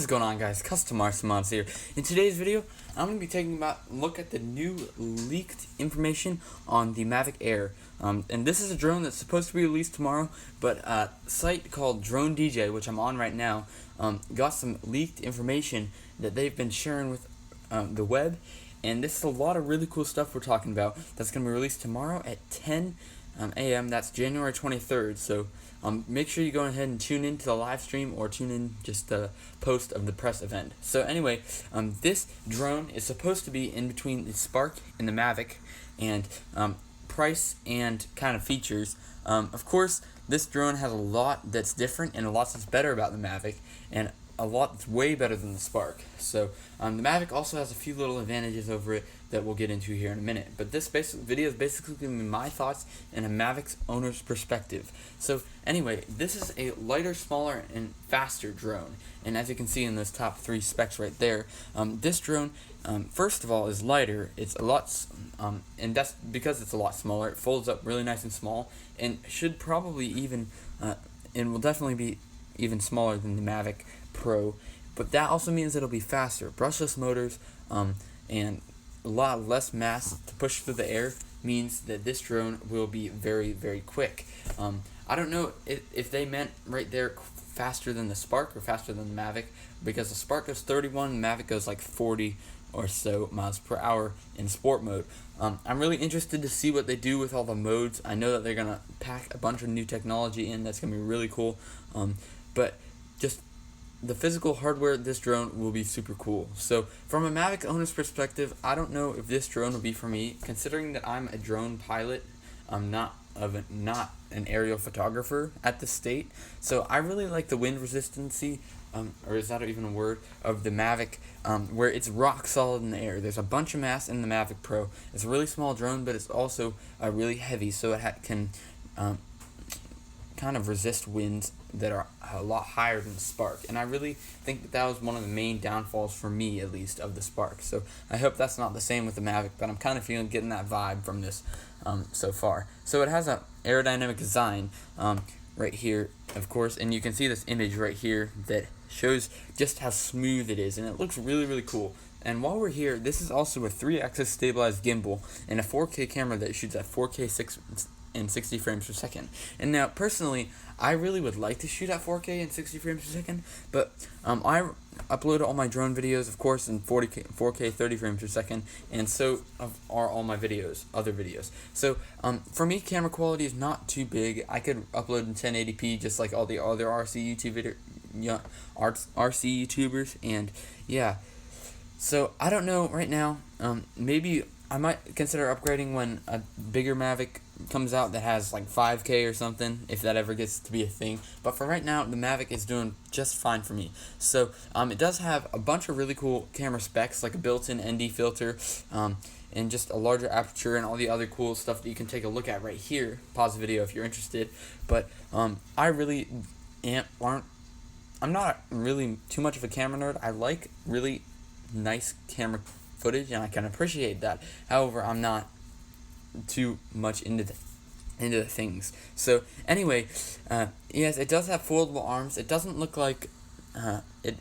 is going on, guys? Custom Arts Mods here. In today's video, I'm going to be taking a look at the new leaked information on the Mavic Air. And this is a drone that's supposed to be released tomorrow, but a site called Drone DJ, which I'm on right now, got some leaked information that they've been sharing with the web. And this is a lot of really cool stuff we're talking about that's going to be released tomorrow at 10 a.m. That's January 23rd. So make sure you go ahead and tune in to the live stream or tune in just the post of the press event. So anyway, this drone is supposed to be in between the Spark and the Mavic, and price and kind of features. Of course, this drone has a lot that's different and a lot that's better about the Mavic, and a lot that's way better than the Spark. So the Mavic also has a few little advantages over it that we'll get into here in a minute. But this video is basically going to be my thoughts and a Mavic's owner's perspective. So anyway, this is a lighter, smaller, and faster drone. And as you can see in those top three specs right there, this drone, first of all, is lighter. It's a lot, and that's because it's a lot smaller. It folds up really nice and small, and should probably even, and will definitely be even smaller than the Mavic Pro. But that also means it'll be faster. Brushless motors, and a lot less mass to push through the air means that this drone will be very, very quick. I don't know if they meant right there faster than the Spark or faster than the Mavic, because the Spark goes 31, the Mavic goes like 40 or so miles per hour in sport mode. I'm really interested to see what they do with all the modes. I know that they're going to pack a bunch of new technology in that's going to be really cool, but just the physical hardware of this drone will be super cool. So from a Mavic owner's perspective, I don't know if this drone will be for me, considering that I'm a drone pilot. I'm not an aerial photographer at the state. So I really like the wind resistancy, or is that even a word, of the Mavic, where it's rock solid in the air. There's a bunch of mass in the Mavic Pro. It's a really small drone, but it's also really heavy, so it can kind of resist winds that are a lot higher than the Spark. And I really think that was one of the main downfalls, for me at least, of the Spark. So I hope that's not the same with the Mavic, but I'm kind of getting that vibe from this so far. So it has an aerodynamic design right here, of course, and you can see this image right here that shows just how smooth it is, and it looks really, really cool. And while we're here, this is also a 3-axis stabilized gimbal and a 4K camera that shoots at 4K 60 frames per second. And now, personally, I really would like to shoot at 4K and 60 frames per second, but I upload all my drone videos, of course, in 4K 30 frames per second, and so are all my other videos. So for me, camera quality is not too big. I could upload in 1080p just like all the other RC YouTubers, and yeah. So I don't know right now. Maybe I might consider upgrading when a bigger Mavic comes out that has like 5K or something, if that ever gets to be a thing. But for right now, the Mavic is doing just fine for me. So it does have a bunch of really cool camera specs, like a built-in ND filter, and just a larger aperture and all the other cool stuff that you can take a look at right here. Pause the video if you're interested. But I really I'm not really too much of a camera nerd. I like really nice camera footage, and I can appreciate that. However, I'm not too much into the things. So anyway, yes, it does have foldable arms. It doesn't look like it.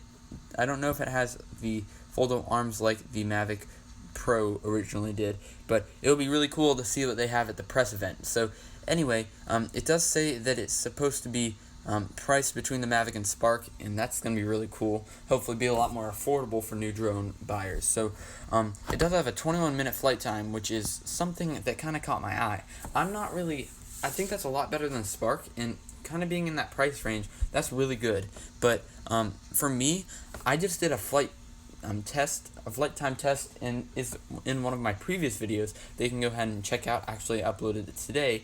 I don't know if it has the foldable arms like the Mavic Pro originally did, but it'll be really cool to see what they have at the press event. So anyway, it does say that it's supposed to be priced between the Mavic and Spark, and that's going to be really cool. Hopefully be a lot more affordable for new drone buyers. So it does have a 21-minute flight time, which is something that kind of caught my eye. I think that's a lot better than Spark, and kind of being in that price range, that's really good. But for me, I just did a flight time test, and is in one of my previous videos that you can go ahead and check out. Actually, I uploaded it today.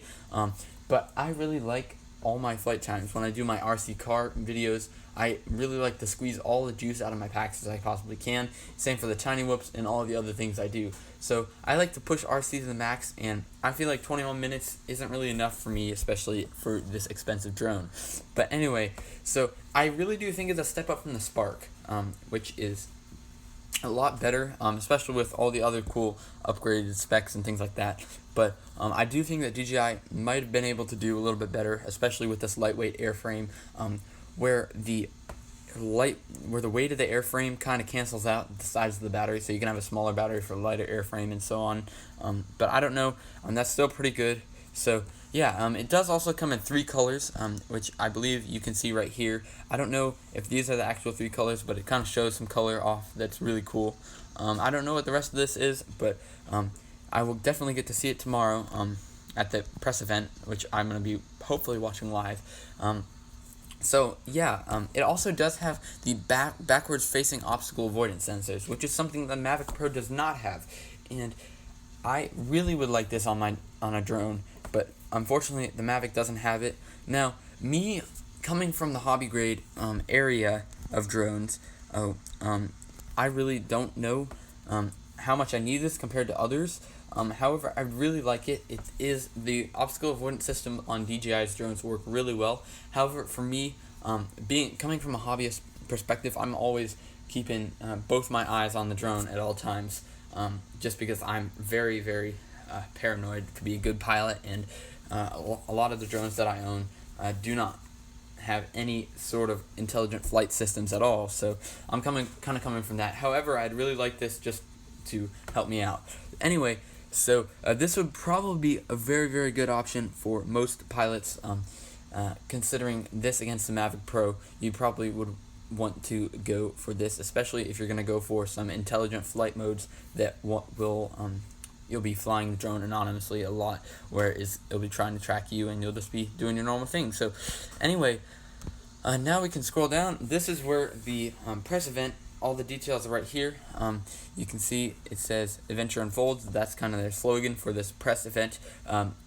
But I really like all my flight times. When I do my RC car videos, I really like to squeeze all the juice out of my packs as I possibly can. Same for the tiny whoops and all the other things I do. So I like to push RC to the max, and I feel like 21 minutes isn't really enough for me, especially for this expensive drone. But anyway, so I really do think it's a step up from the Spark, which is a lot better, especially with all the other cool upgraded specs and things like that. But I do think that DJI might have been able to do a little bit better, especially with this lightweight airframe, where the where the weight of the airframe kind of cancels out the size of the battery, so you can have a smaller battery for a lighter airframe and so on. But I don't know, that's still pretty good. So yeah, it does also come in 3 colors, which I believe you can see right here. I don't know if these are the actual 3 colors, but it kind of shows some color off that's really cool. I don't know what the rest of this is, but I will definitely get to see it tomorrow at the press event, which I'm going to be hopefully watching live. So yeah, it also does have the backwards facing obstacle avoidance sensors, which is something the Mavic Pro does not have, and I really would like this on a drone, but unfortunately the Mavic doesn't have it. Now, me coming from the hobby grade area of drones, I really don't know how much I need this compared to others. However, I really like it. It is the obstacle avoidance system on DJI's drones work really well. However, for me, coming from a hobbyist perspective, I'm always keeping both my eyes on the drone at all times, just because I'm very, very paranoid to be a good pilot, and a lot of the drones that I own do not have any sort of intelligent flight systems at all. So I'm coming from that. However, I'd really like this just to help me out. Anyway, so this would probably be a very, very good option for most pilots. Considering this against the Mavic Pro, you probably would want to go for this, especially if you're going to go for some intelligent flight modes that will you'll be flying the drone anonymously a lot, where it'll be trying to track you and you'll just be doing your normal thing. So anyway, now we can scroll down. This is where the press event, all the details are right here. You can see it says Adventure Unfolds. That's kind of their slogan for this press event.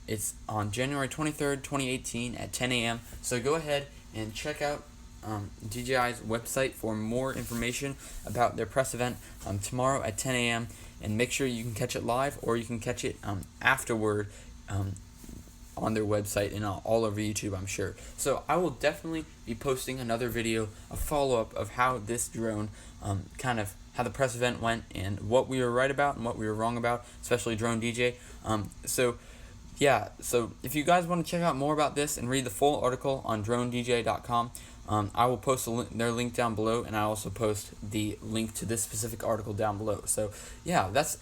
It's on January 23rd, 2018 at 10 a.m. So go ahead and check out DJI's website for more information about their press event tomorrow at 10 a.m. And make sure you can catch it live, or you can catch it afterward on their website and all over YouTube, I'm sure. So I will definitely be posting another video, a follow-up of how this drone, how the press event went and what we were right about and what we were wrong about, especially Drone DJ. So yeah, so if you guys want to check out more about this and read the full article on dronedj.com, I will post their link down below, and I also post the link to this specific article down below. So yeah, that's